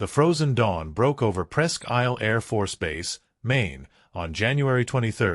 The frozen dawn broke over Presque Isle Air Force Base, Maine, on January 23,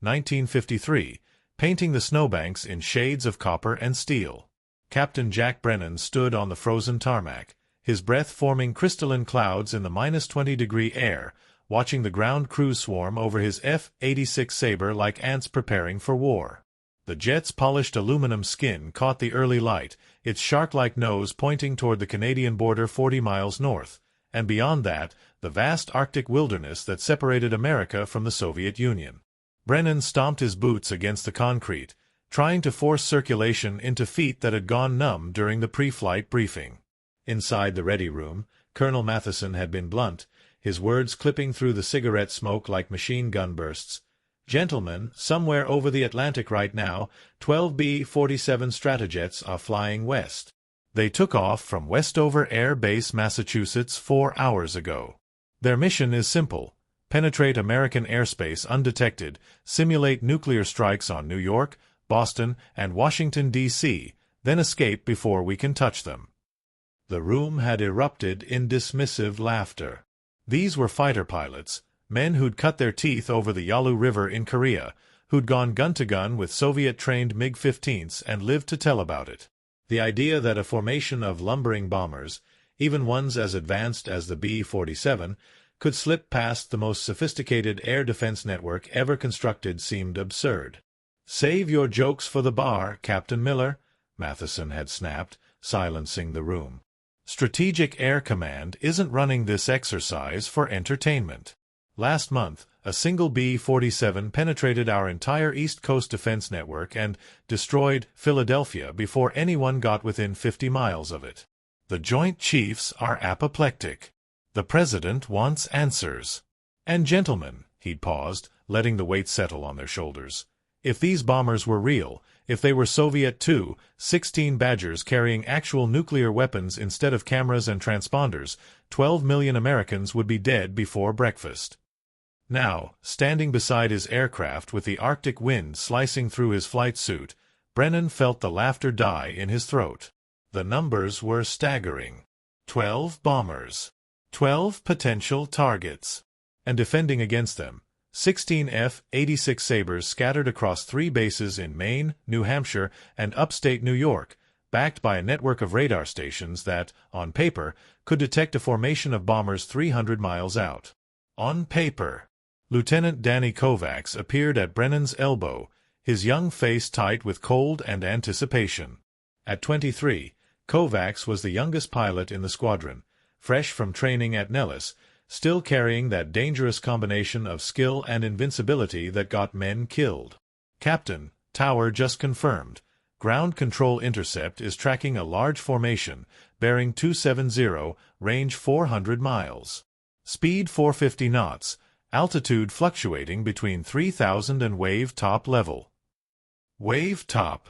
1953, painting the snowbanks in shades of copper and steel. Captain Jack Brennan stood on the frozen tarmac, his breath forming crystalline clouds in the -20-degree air, watching the ground crews swarm over his F-86 Sabre like ants preparing for war. The jet's polished aluminum skin caught the early light, its shark-like nose pointing toward the Canadian border 40 miles north, and beyond that, the vast Arctic wilderness that separated America from the Soviet Union. Brennan stomped his boots against the concrete, trying to force circulation into feet that had gone numb during the pre-flight briefing. Inside the ready room, Colonel Matheson had been blunt, his words clipping through the cigarette smoke like machine gun bursts. "Gentlemen, somewhere over the Atlantic right now, 12 B-47 Stratojets are flying west. They took off from Westover Air Base, Massachusetts 4 hours ago. Their mission is simple: penetrate American airspace undetected, simulate nuclear strikes on New York, Boston, and Washington, D.C., then escape before we can touch them." The room had erupted in dismissive laughter. These were fighter pilots, men who'd cut their teeth over the Yalu River in Korea, who'd gone gun-to-gun with Soviet-trained MiG-15s and lived to tell about it. The idea that a formation of lumbering bombers, even ones as advanced as the B-47, could slip past the most sophisticated air defense network ever constructed seemed absurd. "Save your jokes for the bar, Captain Miller," Matheson had snapped, silencing the room. "Strategic Air Command isn't running this exercise for entertainment. Last month, a single B-47 penetrated our entire East Coast defense network and destroyed Philadelphia before anyone got within 50 miles of it. The Joint Chiefs are apoplectic. The President wants answers. And gentlemen," he'd paused, letting the weight settle on their shoulders, "if these bombers were real, if they were Soviet too, 16 Badgers carrying actual nuclear weapons instead of cameras and transponders, 12 million Americans would be dead before breakfast." Now, standing beside his aircraft with the Arctic wind slicing through his flight suit, Brennan felt the laughter die in his throat. The numbers were staggering. 12 bombers. 12 potential targets. And defending against them, 16 F-86 Sabres scattered across 3 bases in Maine, New Hampshire, and upstate New York, backed by a network of radar stations that, on paper, could detect a formation of bombers 300 miles out. On paper. Lieutenant Danny Kovacs appeared at Brennan's elbow, his young face tight with cold and anticipation. At 23, Kovacs was the youngest pilot in the squadron, fresh from training at Nellis, still carrying that dangerous combination of skill and invincibility that got men killed. "Captain, Tower just confirmed. Ground control intercept is tracking a large formation, bearing 270, range 400 miles. Speed 450 knots, altitude fluctuating between 3,000 and wave top level." Wave top.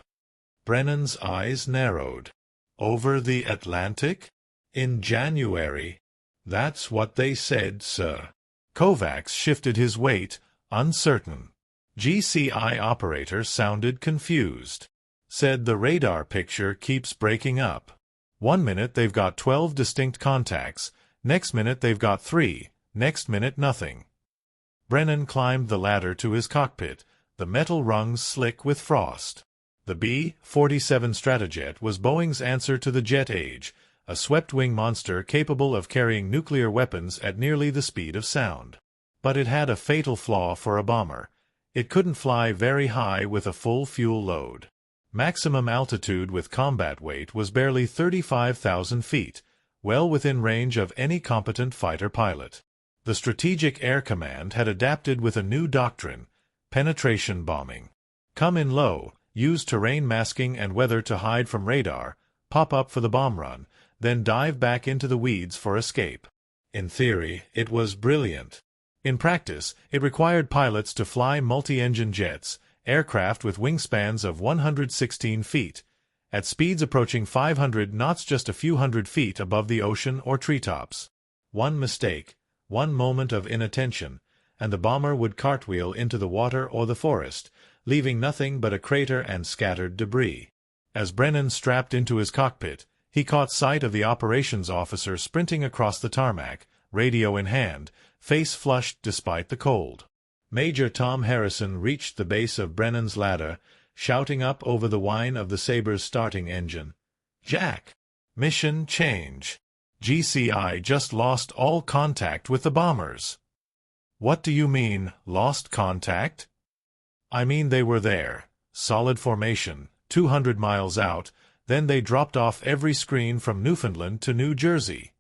Brennan's eyes narrowed. Over the Atlantic? In January? "That's what they said, sir." Kovacs shifted his weight, uncertain. GCI operator sounded confused. Said the radar picture keeps breaking up. One minute they've got 12 distinct contacts, next minute they've got 3, next minute nothing. Brennan climbed the ladder to his cockpit, the metal rungs slick with frost. The B-47 Stratojet was Boeing's answer to the Jet Age, a swept-wing monster capable of carrying nuclear weapons at nearly the speed of sound. But it had a fatal flaw for a bomber. It couldn't fly very high with a full fuel load. Maximum altitude with combat weight was barely 35,000 feet, well within range of any competent fighter pilot. The Strategic Air Command had adapted with a new doctrine: penetration bombing. Come in low, use terrain masking and weather to hide from radar, pop up for the bomb run, then dive back into the weeds for escape. In theory, it was brilliant. In practice, it required pilots to fly multi-engine jets, aircraft with wingspans of 116 feet, at speeds approaching 500 knots just a few hundred feet above the ocean or treetops. One mistake, one moment of inattention, and the bomber would cartwheel into the water or the forest, leaving nothing but a crater and scattered debris. As Brennan strapped into his cockpit, He caught sight of the operations officer sprinting across the tarmac, radio in hand, face flushed despite the cold. Major Tom Harrison reached the base of Brennan's ladder, shouting up over the whine of the Sabre's starting engine. "Jack! Mission change. GCI just lost all contact with the bombers." "What do you mean, lost contact?" "I mean they were there, solid formation, 200 miles out, then they dropped off every screen from Newfoundland to New Jersey."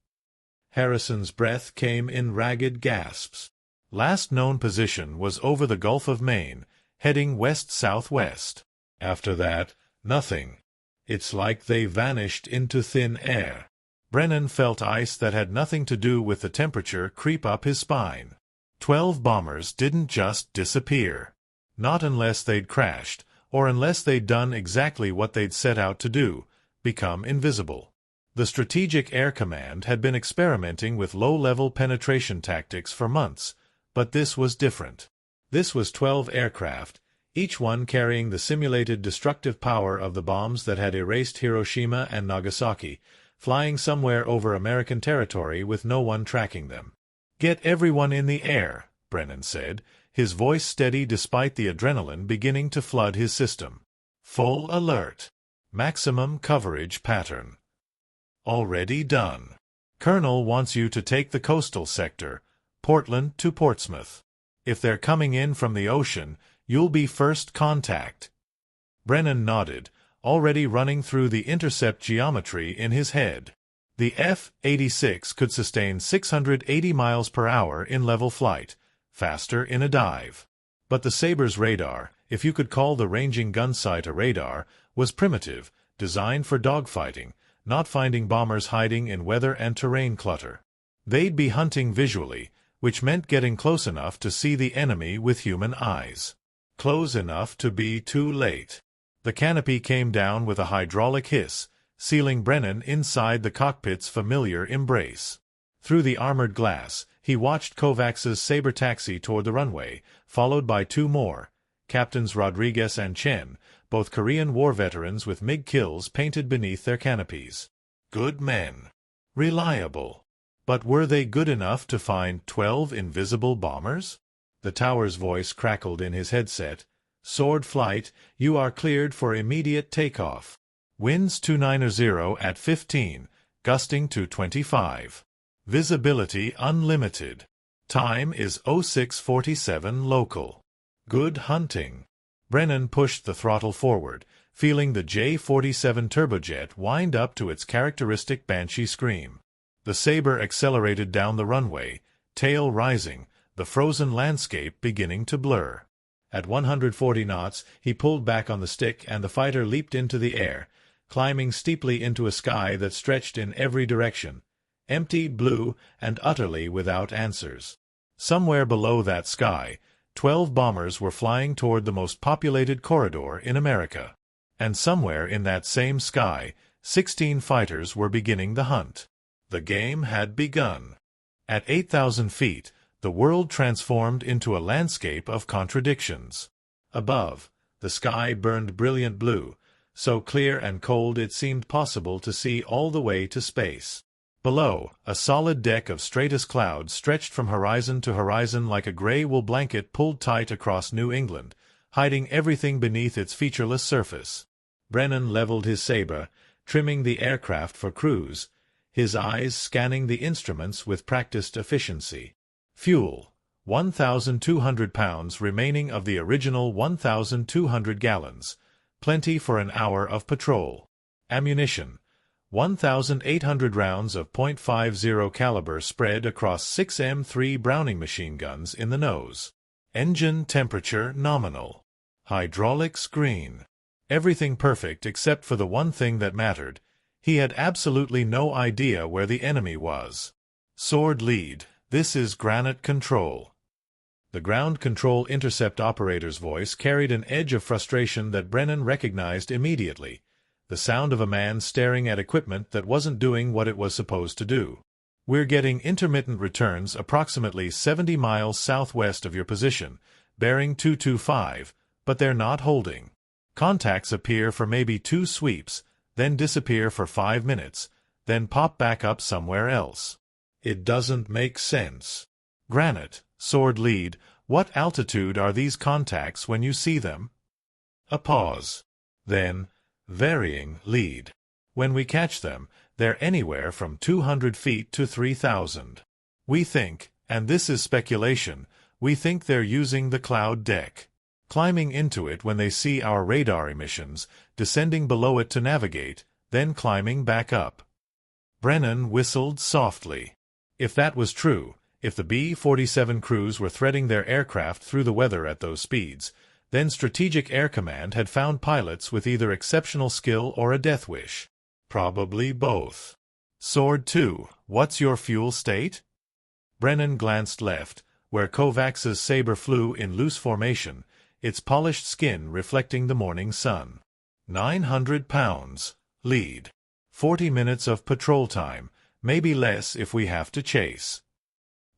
Harrison's breath came in ragged gasps. Last known position was over the Gulf of Maine, heading west-southwest. After that, nothing. It's like they vanished into thin air. Brennan felt ice that had nothing to do with the temperature creep up his spine. 12 bombers didn't just disappear. Not unless they'd crashed, or unless they'd done exactly what they'd set out to do, become invisible. The Strategic Air Command had been experimenting with low-level penetration tactics for months, but this was different. This was 12 aircraft, each one carrying the simulated destructive power of the bombs that had erased Hiroshima and Nagasaki, flying somewhere over American territory with no one tracking them. "Get everyone in the air," Brennan said, his voice steady despite the adrenaline beginning to flood his system. "Full alert. Maximum coverage pattern." "Already done. Colonel wants you to take the coastal sector, Portland to Portsmouth. If they're coming in from the ocean, you'll be first contact." Brennan nodded, already running through the intercept geometry in his head. The F-86 could sustain 680 miles per hour in level flight, faster in a dive. But the Sabres radar, if you could call the ranging gun sight a radar, was primitive, designed for dogfighting, not finding bombers hiding in weather and terrain clutter. They'd be hunting visually, which meant getting close enough to see the enemy with human eyes. Close enough to be too late. The canopy came down with a hydraulic hiss, sealing Brennan inside the cockpit's familiar embrace. Through the armored glass, he watched Kovacs's Sabre taxi toward the runway, followed by 2 more, Captains Rodriguez and Chen, both Korean War veterans with MiG kills painted beneath their canopies. Good men. Reliable. But were they good enough to find 12 invisible bombers? The tower's voice crackled in his headset. "Sword flight, you are cleared for immediate takeoff. Winds 290 at 15, gusting to 25. Visibility unlimited. Time is 0647 local. Good hunting." Brennan pushed the throttle forward, feeling the J-47 turbojet wind up to its characteristic Banshee scream. The Sabre accelerated down the runway, tail rising, the frozen landscape beginning to blur. At 140 knots, he pulled back on the stick and the fighter leaped into the air, climbing steeply into a sky that stretched in every direction, empty, blue, and utterly without answers. Somewhere below that sky, 12 bombers were flying toward the most populated corridor in America. And somewhere in that same sky, 16 fighters were beginning the hunt. The game had begun. At 8,000 feet, the world transformed into a landscape of contradictions. Above, the sky burned brilliant blue, so clear and cold it seemed possible to see all the way to space. Below, a solid deck of straightest clouds stretched from horizon to horizon like a gray wool blanket pulled tight across New England, hiding everything beneath its featureless surface. Brennan leveled his Sabre, trimming the aircraft for cruise, his eyes scanning the instruments with practiced efficiency. Fuel, 1,200 pounds remaining of the original 1,200 gallons, plenty for an hour of patrol. Ammunition, 1,800 rounds of .50 caliber spread across 6 M3 Browning machine guns in the nose. Engine temperature nominal. Hydraulics green. Everything perfect except for the one thing that mattered. He had absolutely no idea where the enemy was. Sword lead, this is granite control. The ground control intercept operator's voice carried an edge of frustration that Brennan recognized immediately. The sound of a man staring at equipment that wasn't doing what it was supposed to do. "We're getting intermittent returns approximately 70 miles southwest of your position, bearing 225, but they're not holding. Contacts appear for maybe 2 sweeps, then disappear for 5 minutes, then pop back up somewhere else. It doesn't make sense. Granite, Sword Lead, what altitude are these contacts when you see them? A pause. Then, varying lead. When we catch them, they're anywhere from 200 feet to 3,000. We think, and this is speculation, we think they're using the cloud deck, climbing into it when they see our radar emissions, descending below it to navigate, then climbing back up. Brennan whistled softly. If that was true, if the B-47 crews were threading their aircraft through the weather at those speeds, then Strategic Air Command had found pilots with either exceptional skill or a death wish. Probably both. Sword 2, what's your fuel state? Brennan glanced left, where Kovacs's Sabre flew in loose formation, its polished skin reflecting the morning sun. 900 pounds. Lead. 40 minutes of patrol time, maybe less if we have to chase.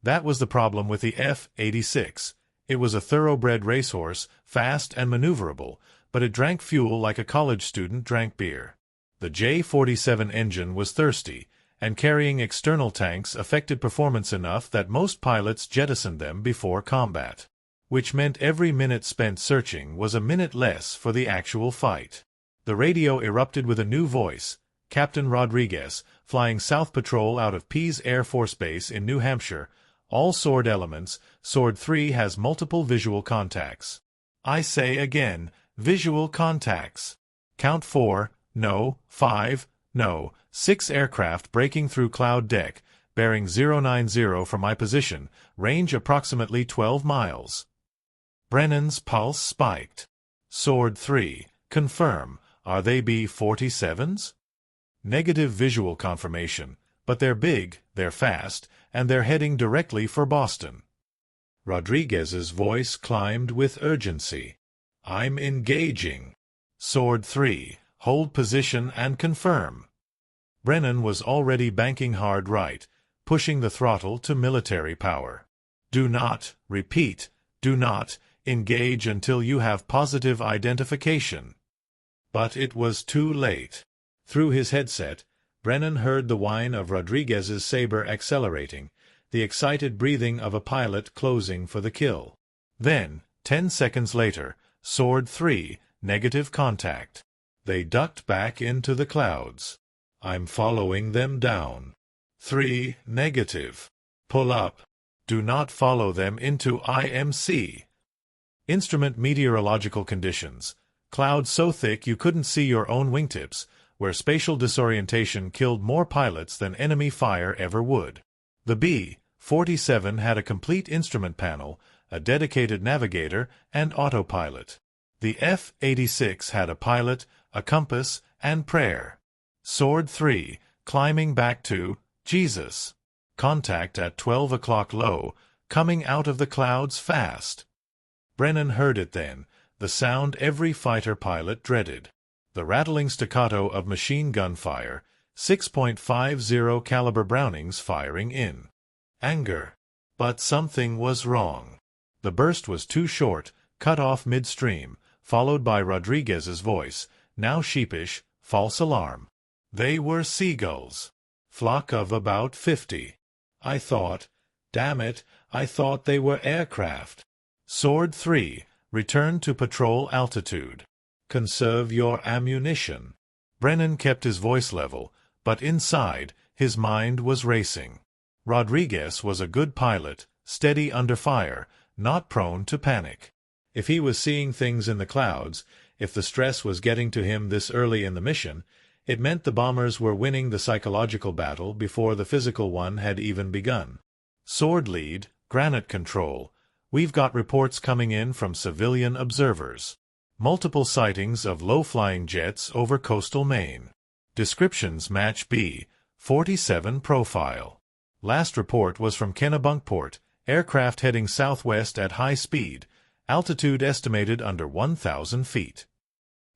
That was the problem with the F-86. It was a thoroughbred racehorse, fast and maneuverable, but it drank fuel like a college student drank beer. The J-47 engine was thirsty, and carrying external tanks affected performance enough that most pilots jettisoned them before combat, which meant every minute spent searching was a minute less for the actual fight. The radio erupted with a new voice. Captain Rodriguez, flying South Patrol out of Pease Air Force Base in New Hampshire. All Sword elements, Sword 3 has multiple visual contacts. I say again, visual contacts. Count 4, no, 5, no, 6 aircraft breaking through cloud deck, bearing 090 from my position, range approximately 12 miles. Brennan's pulse spiked. Sword 3, confirm, are they B-47s? Negative visual confirmation, but they're big, they're fast, and they're heading directly for Boston. Rodriguez's voice climbed with urgency. I'm engaging. Sword 3, hold position and confirm. Brennan was already banking hard right, pushing the throttle to military power. Do not, repeat, do not, engage until you have positive identification. But it was too late. Through his headset, Brennan heard the whine of Rodriguez's Sabre accelerating, the excited breathing of a pilot closing for the kill. Then, 10 seconds later, Sword 3, negative contact. They ducked back into the clouds. I'm following them down. 3, negative. Pull up. Do not follow them into IMC. Instrument meteorological conditions. Clouds so thick you couldn't see your own wingtips, where spatial disorientation killed more pilots than enemy fire ever would. The B-47 had a complete instrument panel, a dedicated navigator, and autopilot. The F-86 had a pilot, a compass, and prayer. Sword 3, climbing back to Jesus. Contact at 12 o'clock low, coming out of the clouds fast. Brennan heard it then, the sound every fighter pilot dreaded. The rattling staccato of machine gun fire, 6.50 caliber Brownings firing in. Anger. But something was wrong. The burst was too short, cut off midstream, followed by Rodriguez's voice, now sheepish, false alarm. They were seagulls. Flock of about 50. I thought, damn it, I thought they were aircraft. Sword 3, return to patrol altitude. Conserve your ammunition. Brennan kept his voice level, but inside, his mind was racing. Rodriguez was a good pilot, steady under fire, not prone to panic. If he was seeing things in the clouds, if the stress was getting to him this early in the mission, it meant the bombers were winning the psychological battle before the physical one had even begun. Sword Lead, Granite Control. We've got reports coming in from civilian observers. Multiple sightings of low-flying jets over coastal Maine. Descriptions match B-47 profile. Last report was from Kennebunkport, aircraft heading southwest at high speed, altitude estimated under 1,000 feet.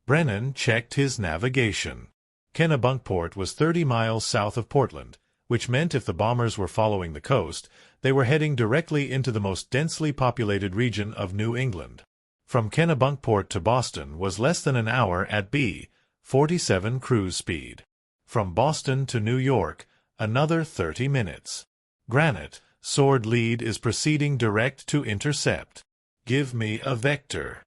Brennan checked his navigation. Kennebunkport was 30 miles south of Portland, which meant if the bombers were following the coast, they were heading directly into the most densely populated region of New England. From Kennebunkport to Boston was less than an hour at B-47 cruise speed. From Boston to New York, another 30 minutes. Granite, Sword Lead is proceeding direct to intercept. Give me a vector.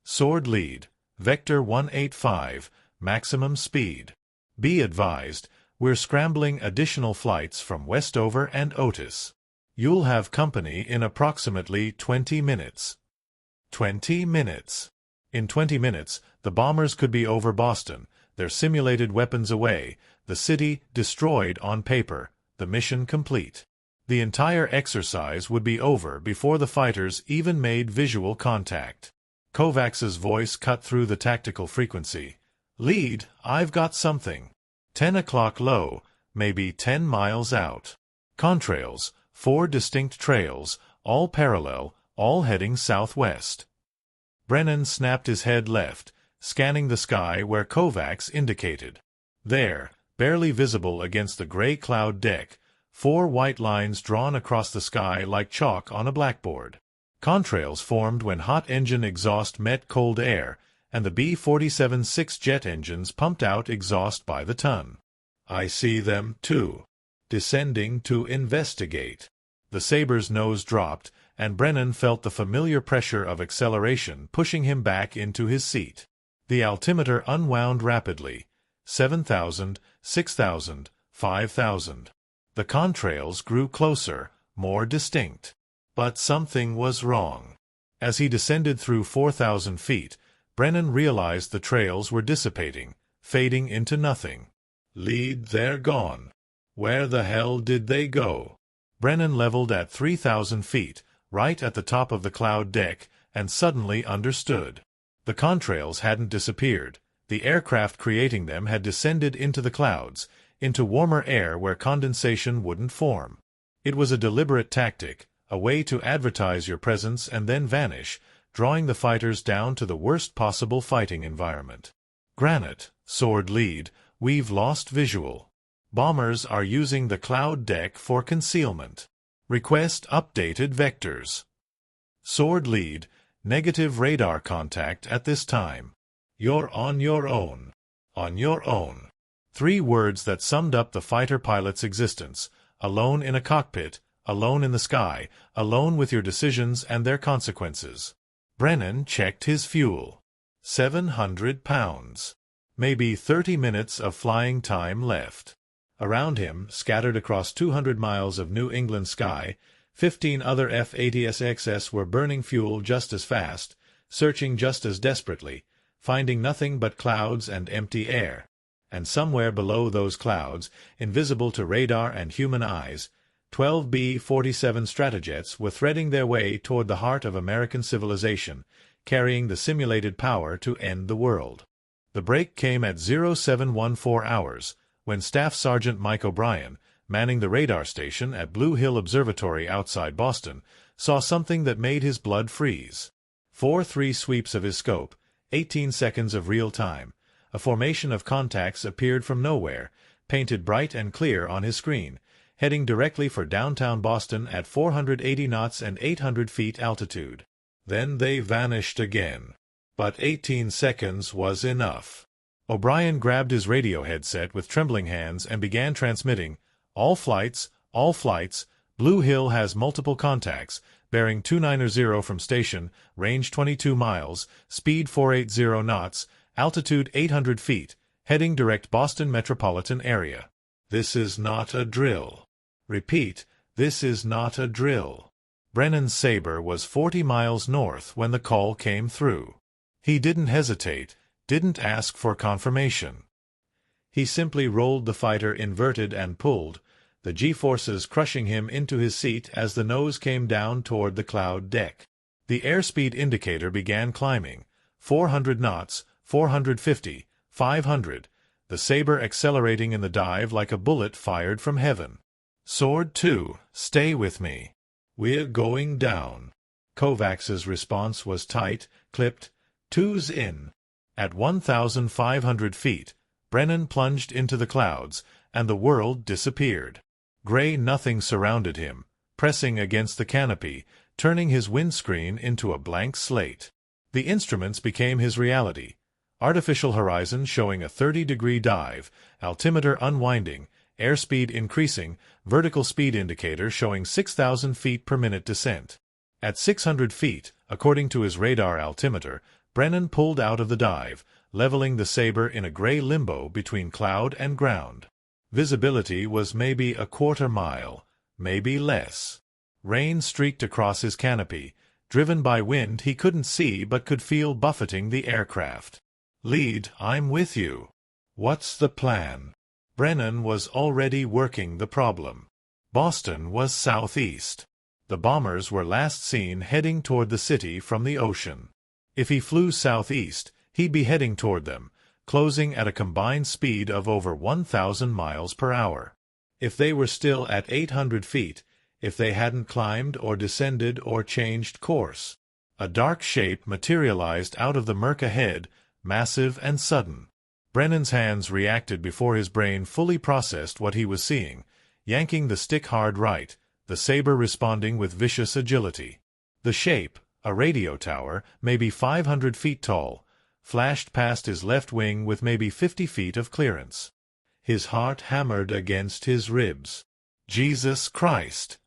Sword Lead, Vector 185, maximum speed. Be advised, we're scrambling additional flights from Westover and Otis. You'll have company in approximately 20 minutes. 20 minutes. In 20 minutes, the bombers could be over Boston, their simulated weapons away, the city destroyed on paper, the mission complete. The entire exercise would be over before the fighters even made visual contact. Kovacs's voice cut through the tactical frequency. Lead, I've got something. 10 o'clock low, maybe 10 miles out. Contrails, 4 distinct trails, all parallel, all heading southwest. Brennan snapped his head left, scanning the sky where Kovacs indicated. There, barely visible against the gray cloud deck, 4 white lines drawn across the sky like chalk on a blackboard. Contrails formed when hot engine exhaust met cold air, and the B-47 6-jet engines pumped out exhaust by the ton. I see them, too. Descending to investigate. The Sabre's nose dropped, and Brennan felt the familiar pressure of acceleration pushing him back into his seat. The altimeter unwound rapidly. 7,000, 6,000, 5,000. The contrails grew closer, more distinct. But something was wrong. As he descended through 4,000 feet, Brennan realized the trails were dissipating, fading into nothing. Lead, they're gone. Where the hell did they go? Brennan leveled at 3,000 feet, right at the top of the cloud deck, and suddenly understood. The contrails hadn't disappeared. The aircraft creating them had descended into the clouds, into warmer air where condensation wouldn't form. It was a deliberate tactic, a way to advertise your presence and then vanish, drawing the fighters down to the worst possible fighting environment. Granite, Sword Lead, we've lost visual. Bombers are using the cloud deck for concealment. Request updated vectors. Sword Lead, negative radar contact at this time. You're on your own. On your own. 3 words that summed up the fighter pilot's existence: alone in a cockpit, alone in the sky, alone with your decisions and their consequences. Brennan checked his fuel. 700 pounds. Maybe 30 minutes of flying time left. Around him, scattered across 200 miles of New England sky, 15 other F-86s were burning fuel just as fast, searching just as desperately, finding nothing but clouds and empty air. And somewhere below those clouds, invisible to radar and human eyes, 12 B-47 Stratojets were threading their way toward the heart of American civilization, carrying the simulated power to end the world. The break came at 0714 hours, when Staff Sergeant Mike O'Brien, manning the radar station at Blue Hill Observatory outside Boston, saw something that made his blood freeze. 4-3 sweeps of his scope, 18 seconds of real time. A formation of contacts appeared from nowhere, painted bright and clear on his screen, heading directly for downtown Boston at 480 knots and 800 feet altitude. Then they vanished again. But 18 seconds was enough. O'Brien grabbed his radio headset with trembling hands and began transmitting, all flights, Blue Hill has multiple contacts, bearing 290 from station, range 22 miles, speed 480 knots, altitude 800 feet, heading direct Boston metropolitan area. This is not a drill. Repeat, this is not a drill. Brennan's Sabre was 40 miles north when the call came through. He didn't hesitate, didn't ask for confirmation. He simply rolled the fighter inverted and pulled, the G-forces crushing him into his seat as the nose came down toward the cloud deck. The airspeed indicator began climbing. 400 knots, 450, 500, the Sabre accelerating in the dive like a bullet fired from heaven. Sword 2, stay with me. We're going down. Kovacs's response was tight, clipped, 2's in. At 1,500 feet, Brennan plunged into the clouds, and the world disappeared. Gray nothing surrounded him, pressing against the canopy, turning his windscreen into a blank slate. The instruments became his reality. Artificial horizon showing a 30-degree dive, altimeter unwinding, airspeed increasing, vertical speed indicator showing 6,000 feet per minute descent. At 600 feet, according to his radar altimeter, Brennan pulled out of the dive, leveling the Sabre in a gray limbo between cloud and ground. Visibility was maybe a quarter mile, maybe less. Rain streaked across his canopy. Driven by wind he couldn't see but could feel buffeting the aircraft. "Lead, I'm with you. What's the plan?" Brennan was already working the problem. Boston was southeast. The bombers were last seen heading toward the city from the ocean. If he flew southeast, he'd be heading toward them, closing at a combined speed of over 1,000 miles per hour. If they were still at 800 feet, if they hadn't climbed or descended or changed course. A dark shape materialized out of the murk ahead, massive and sudden. Brennan's hands reacted before his brain fully processed what he was seeing, yanking the stick hard right, the Sabre responding with vicious agility. The shape, a radio tower, maybe 500 feet tall, flashed past his left wing with maybe 50 feet of clearance. His heart hammered against his ribs. "Jesus Christ!"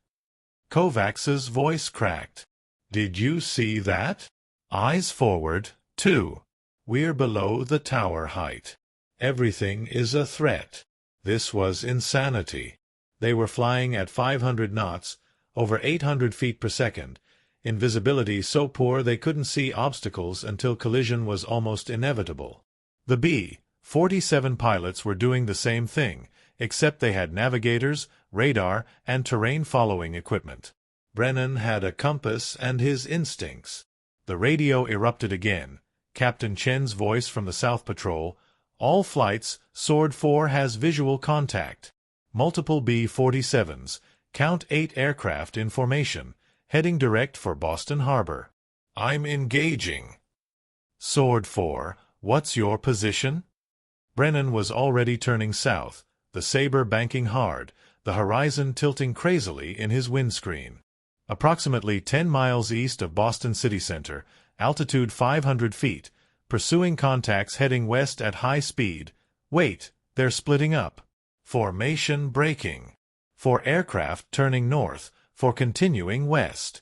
Kovacs's voice cracked. "Did you see that? Eyes forward, too. We're below the tower height. Everything is a threat." This was insanity. They were flying at 500 knots, over 800 feet per second, in visibility so poor they couldn't see obstacles until collision was almost inevitable. The B-47 pilots were doing the same thing, except they had navigators, radar, and terrain-following equipment. Brennan had a compass and his instincts. The radio erupted again. Captain Chen's voice from the South Patrol: "All flights, Sword 4 has visual contact. Multiple B-47s, count 8 aircraft in formation, heading direct for Boston Harbor." "I'm engaging." "Sword 4, what's your position?" Brennan was already turning south, the Sabre banking hard, the horizon tilting crazily in his windscreen. Approximately 10 miles east of Boston city center, altitude 500 feet, pursuing contacts heading west at high speed. Wait, they're splitting up. Formation breaking. For aircraft turning north, for continuing west.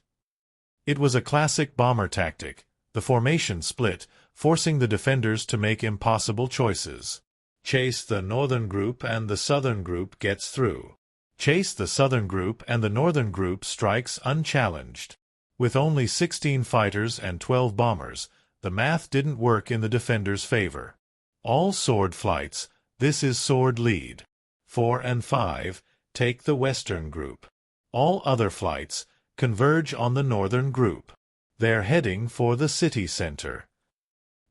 It was a classic bomber tactic, the formation split, forcing the defenders to make impossible choices. Chase the northern group and the southern group gets through. Chase the southern group and the northern group strikes unchallenged. With only 16 fighters and 12 bombers, the math didn't work in the defenders' favor. All Sword flights, this is Sword lead. 4 and 5, take the western group. All other flights, converge on the northern group. They're heading for the city center.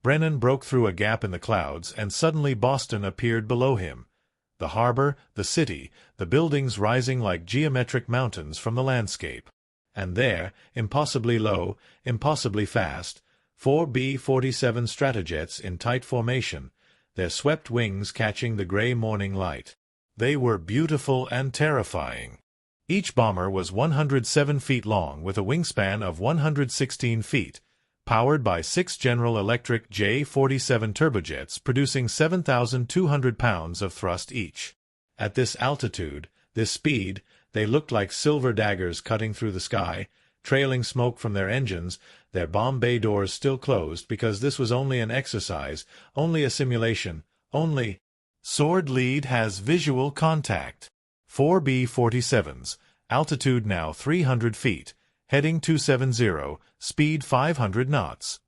Brennan broke through a gap in the clouds, and suddenly Boston appeared below him. The harbor, the city, the buildings rising like geometric mountains from the landscape. And there, impossibly low, impossibly fast, 4 B-47 stratojets in tight formation, their swept wings catching the gray morning light. They were beautiful and terrifying. Each bomber was 107 feet long with a wingspan of 116 feet, powered by 6 General Electric J-47 turbojets producing 7,200 pounds of thrust each. At this altitude, this speed, they looked like silver daggers cutting through the sky, trailing smoke from their engines, their bomb bay doors still closed because this was only an exercise, only a simulation, only... Sword lead has visual contact. 4 B-47s, altitude now 300 feet, heading 270, speed 500 knots.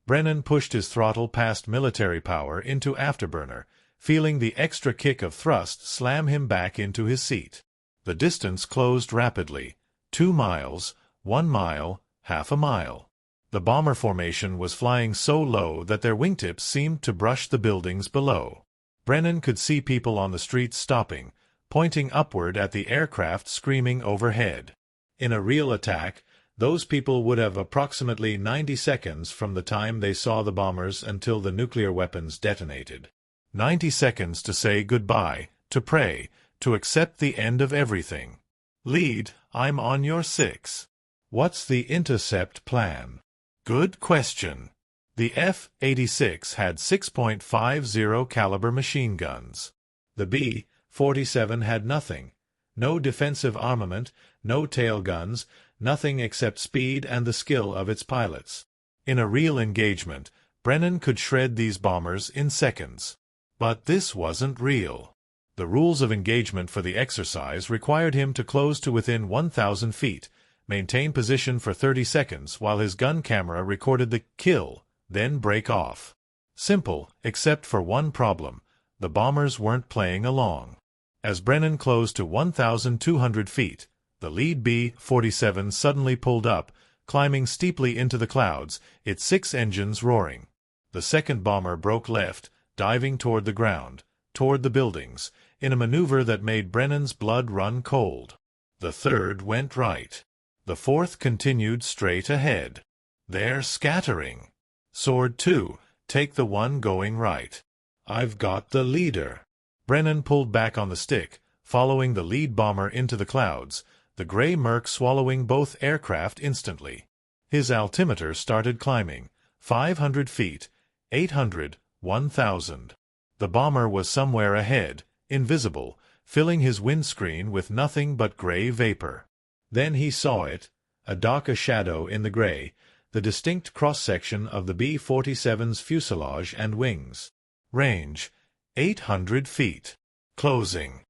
Brennan pushed his throttle past military power into afterburner, feeling the extra kick of thrust slam him back into his seat. The distance closed rapidly. 2 miles, 1 mile, half a mile. The bomber formation was flying so low that their wingtips seemed to brush the buildings below. Brennan could see people on the streets stopping, pointing upward at the aircraft screaming overhead. In a real attack, those people would have approximately 90 seconds from the time they saw the bombers until the nuclear weapons detonated. 90 seconds to say goodbye, to pray, to accept the end of everything. Lead, I'm on your 6. What's the intercept plan? Good question. The F-86 had 6.50 caliber machine guns. The B-47 had nothing. No defensive armament, no tail guns, nothing except speed and the skill of its pilots. In a real engagement, Brennan could shred these bombers in seconds. But this wasn't real. The rules of engagement for the exercise required him to close to within 1,000 feet, maintain position for 30 seconds while his gun camera recorded the kill, then break off. Simple, except for one problem. The bombers weren't playing along. As Brennan closed to 1,200 feet, the lead B-47 suddenly pulled up, climbing steeply into the clouds, its 6 engines roaring. The second bomber broke left, diving toward the ground, toward the buildings, in a maneuver that made Brennan's blood run cold. The third went right. The fourth continued straight ahead. They're scattering. Sword 2, take the one going right. I've got the leader. Brennan pulled back on the stick, following the lead bomber into the clouds, the gray murk swallowing both aircraft instantly. His altimeter started climbing. 500 feet, 800, 1,000. The bomber was somewhere ahead, invisible, filling his windscreen with nothing but gray vapor. Then he saw it, a darker shadow in the gray, the distinct cross-section of the B-47's fuselage and wings. Range, 800 feet. Closing.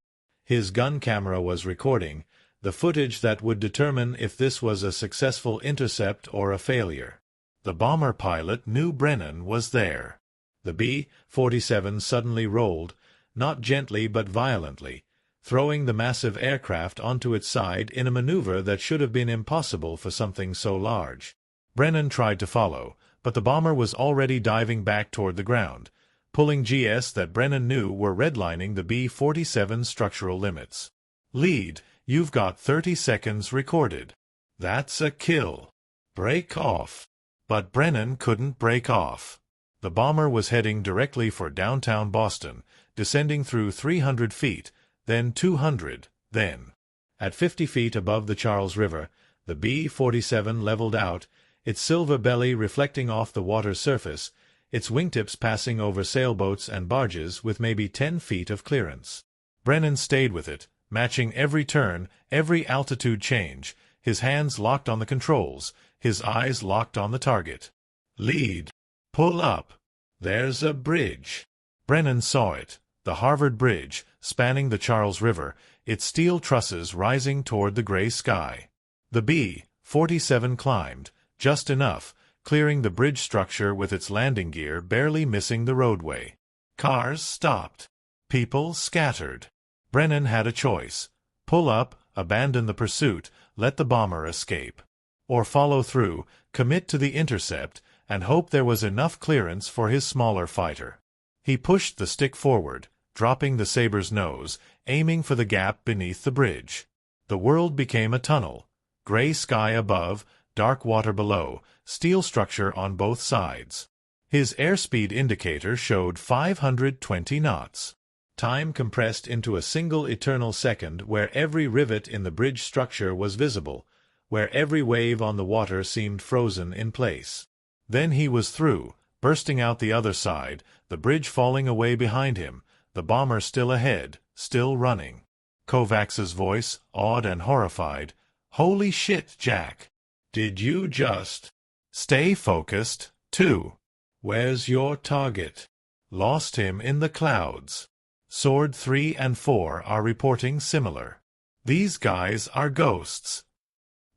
His gun camera was recording, the footage that would determine if this was a successful intercept or a failure. The bomber pilot knew Brennan was there. The B-47 suddenly rolled, not gently but violently, throwing the massive aircraft onto its side in a maneuver that should have been impossible for something so large. Brennan tried to follow, but the bomber was already diving back toward the ground, pulling GS that Brennan knew were redlining the B-47's structural limits. Lead, you've got 30 seconds recorded. That's a kill. Break off. But Brennan couldn't break off. The bomber was heading directly for downtown Boston, descending through 300 feet, then 200, then. At 50 feet above the Charles River, the B-47 leveled out, its silver belly reflecting off the water's surface, its wingtips passing over sailboats and barges with maybe 10 feet of clearance. Brennan stayed with it, matching every turn, every altitude change, his hands locked on the controls, his eyes locked on the target. Lead. Pull up. There's a bridge. Brennan saw it, the Harvard Bridge, spanning the Charles River, its steel trusses rising toward the gray sky. The B-47 climbed, just enough, clearing the bridge structure with its landing gear barely missing the roadway. Cars stopped. People scattered. Brennan had a choice. Pull up, abandon the pursuit, let the bomber escape. Or follow through, commit to the intercept, and hope there was enough clearance for his smaller fighter. He pushed the stick forward, dropping the Sabre's nose, aiming for the gap beneath the bridge. The world became a tunnel. Gray sky above, dark water below, steel structure on both sides. His airspeed indicator showed 520 knots. Time compressed into a single eternal second where every rivet in the bridge structure was visible, where every wave on the water seemed frozen in place. Then he was through, bursting out the other side, the bridge falling away behind him, the bomber still ahead, still running. Kovacs's voice, awed and horrified. "Holy shit, Jack! Did you just—" "Stay focused, too. Where's your target?" "Lost him in the clouds. Sword 3 and 4 are reporting similar. These guys are ghosts."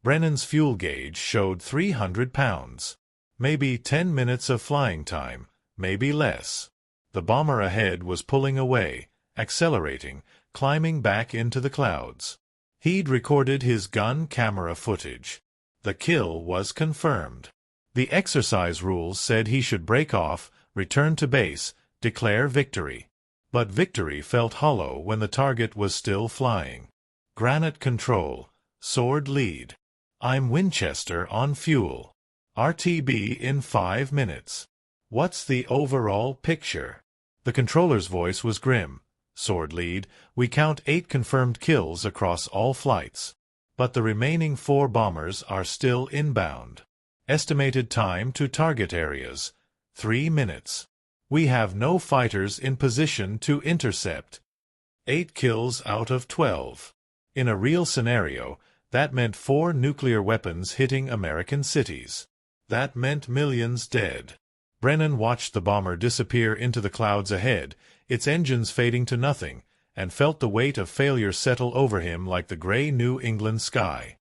Brennan's fuel gauge showed 300 pounds. Maybe 10 minutes of flying time, maybe less. The bomber ahead was pulling away, accelerating, climbing back into the clouds. He'd recorded his gun camera footage. The kill was confirmed. The exercise rules said he should break off, return to base, declare victory. But victory felt hollow when the target was still flying. Granite control. Sword lead. I'm Winchester on fuel. RTB in 5 minutes. What's the overall picture? The controller's voice was grim. Sword lead, we count 8 confirmed kills across all flights. But the remaining 4 bombers are still inbound. Estimated time to target areas, 3 minutes. We have no fighters in position to intercept. 8 kills out of 12. In a real scenario, that meant 4 nuclear weapons hitting American cities. That meant millions dead. Brennan watched the bomber disappear into the clouds ahead, its engines fading to nothing, and felt the weight of failure settle over him like the gray New England sky.